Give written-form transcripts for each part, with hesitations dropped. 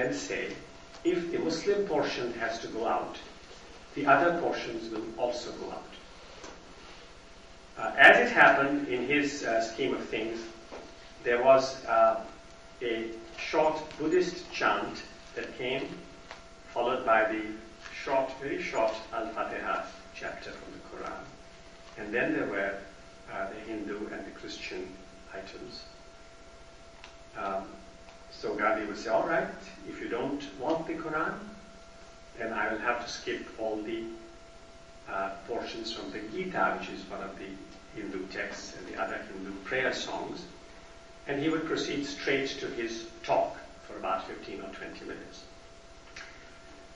then say, if the Muslim portion has to go out, the other portions will also go out. As it happened in his scheme of things, there was a short Buddhist chant that came, followed by the very short Al-Fatiha chapter from the Quran. And then there were the Hindu and the Christian items. So Gandhi would say, all right, if you don't want the Quran, then I will have to skip all the portions from the Gita, which is one of the Hindu texts, and the other Hindu prayer songs. And he would proceed straight to his talk for about 15 or 20 minutes.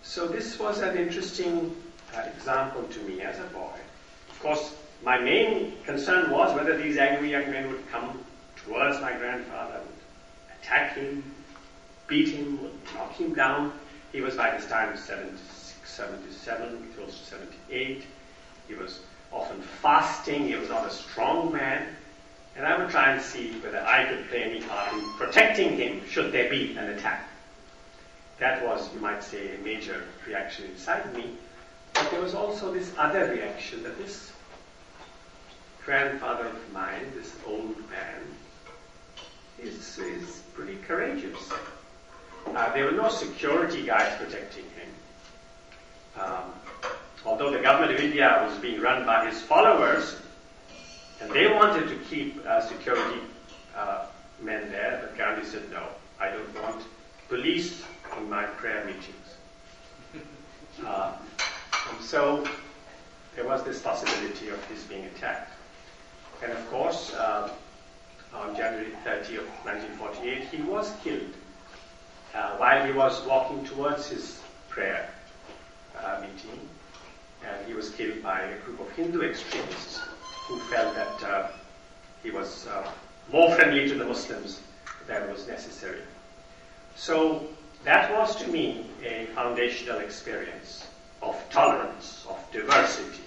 So this was an interesting example to me as a boy. Of course, my main concern was whether these angry young men would come towards my grandfather, would attack him, beat him, would knock him down. He was by this time 76, 77, close to 78. He was often fasting. He was not a strong man. And I would try and see whether I could play any part in protecting him should there be an attack. That was, you might say, a major reaction inside me. But there was also this other reaction that this grandfather of mine, this old man, is pretty courageous. There were no security guards protecting him. Although the government of India was being run by his followers, and they wanted to keep security men there, but Gandhi said, no, I don't want police in my prayer meetings. And so there was this possibility of his being attacked. And of course, on January 30 of 1948, he was killed while he was walking towards his prayer meeting. And he was killed by a group of Hindu extremists who felt that he was more friendly to the Muslims than was necessary. So that was to me a foundational experience of tolerance, of diversity,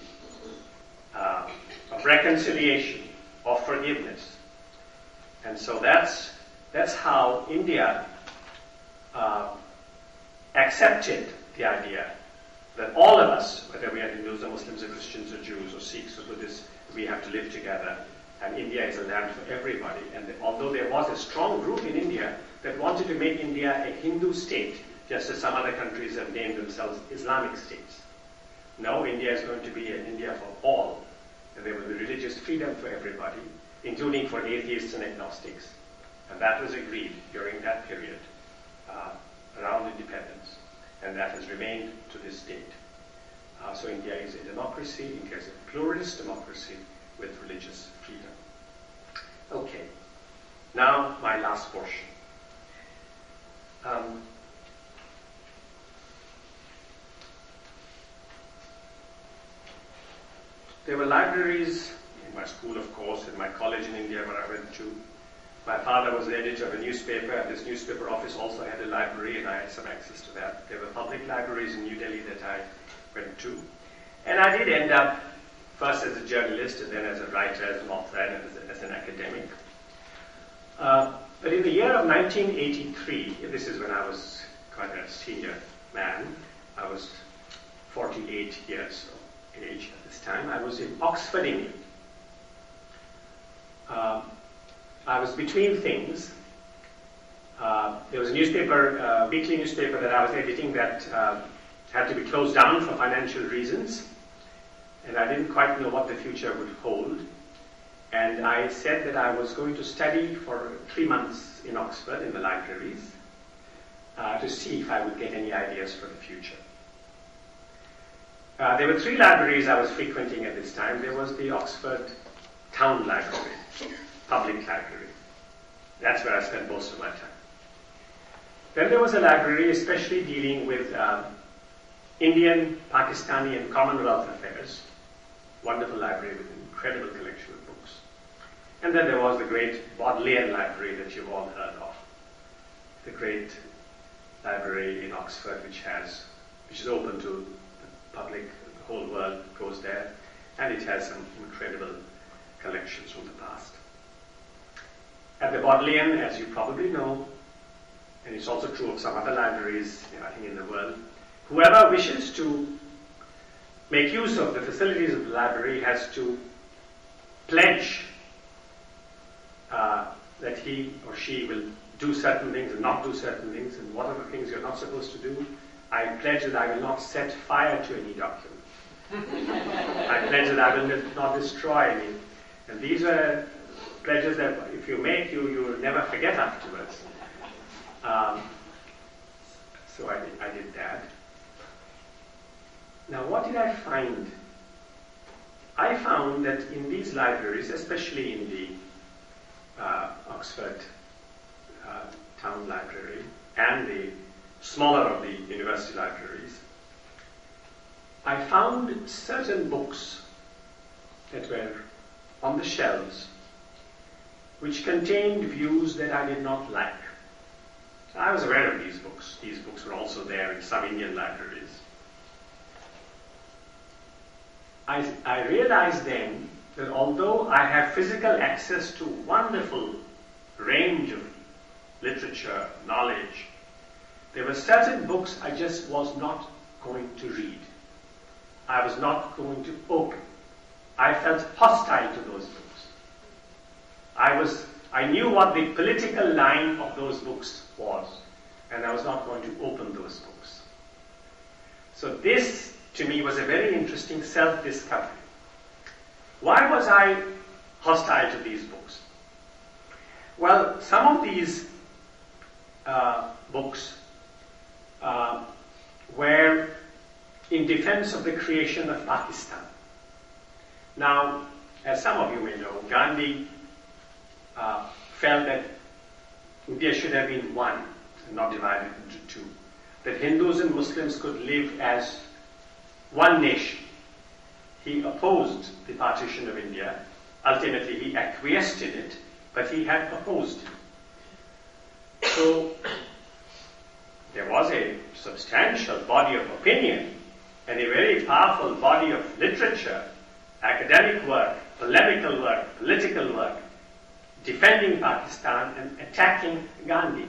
of reconciliation, of forgiveness. And so that's how India accepted the idea that all of us, whether we are Hindus or Muslims or Christians or Jews or Sikhs or Buddhists, we have to live together, and India is a land for everybody. And although there was a strong group in India that wanted to make India a Hindu state, just as some other countries have named themselves Islamic states. No, India is going to be an India for all, and there will be religious freedom for everybody, including for atheists and agnostics. And that was agreed during that period around independence, and that has remained to this date. So India is a democracy, India is a pluralist democracy with religious freedom. Okay, now my last portion. There were libraries in my school, of course, in my college in India where I went to. My father was the editor of a newspaper, and this newspaper office also had a library, and I had some access to that. There were public libraries in New Delhi that I went to. And I did end up first as a journalist, and then as a writer, as an author, and as an academic. But in the year of 1983, this is when I was quite a senior man, I was 48 years of age at this time, I was in Oxford, England. I was between things. There was a newspaper, weekly newspaper that I was editing that had to be closed down for financial reasons, and I didn't quite know what the future would hold. And I said that I was going to study for 3 months in Oxford in the libraries to see if I would get any ideas for the future. There were 3 libraries I was frequenting at this time. There was the Oxford Town Library, public library. That's where I spent most of my time. Then there was a library especially dealing with Indian, Pakistani, and Commonwealth affairs. Wonderful library with an incredible collection of books. And then there was the great Bodleian Library that you've all heard of. The great library in Oxford which is open to the public, the whole world goes there, and it has some incredible collections from the past. At the Bodleian, as you probably know, and it's also true of some other libraries, I think, in the world, whoever wishes to make use of the facilities of the library has to pledge that he or she will do certain things and not do certain things, and what are the things you're not supposed to do. I pledge that I will not set fire to any document. I pledge that I will not destroy any. And these are pledges that if you make, you will never forget afterwards. So I did that. Now, what did I find? I found that in these libraries, especially in the Oxford Town Library and the smaller of the university libraries, I found certain books that were on the shelves which contained views that I did not like. I was aware of these books. These books were also there in some Indian libraries. I realized then that although I have physical access to wonderful range of literature, knowledge, there were certain books I just was not going to read. I was not going to open. I felt hostile to those books. I knew what the political line of those books was, and I was not going to open those books. So this, to me, was a very interesting self-discovery. Why was I hostile to these books? Well, some of these books were in defense of the creation of Pakistan. Now, as some of you may know, Gandhi felt that India should have been one and not divided into two. That Hindus and Muslims could live as one nation. He opposed the partition of India. Ultimately, he acquiesced in it, but he had opposed it. So, there was a substantial body of opinion and a very powerful body of literature, academic work, polemical work, political work, defending Pakistan and attacking Gandhi.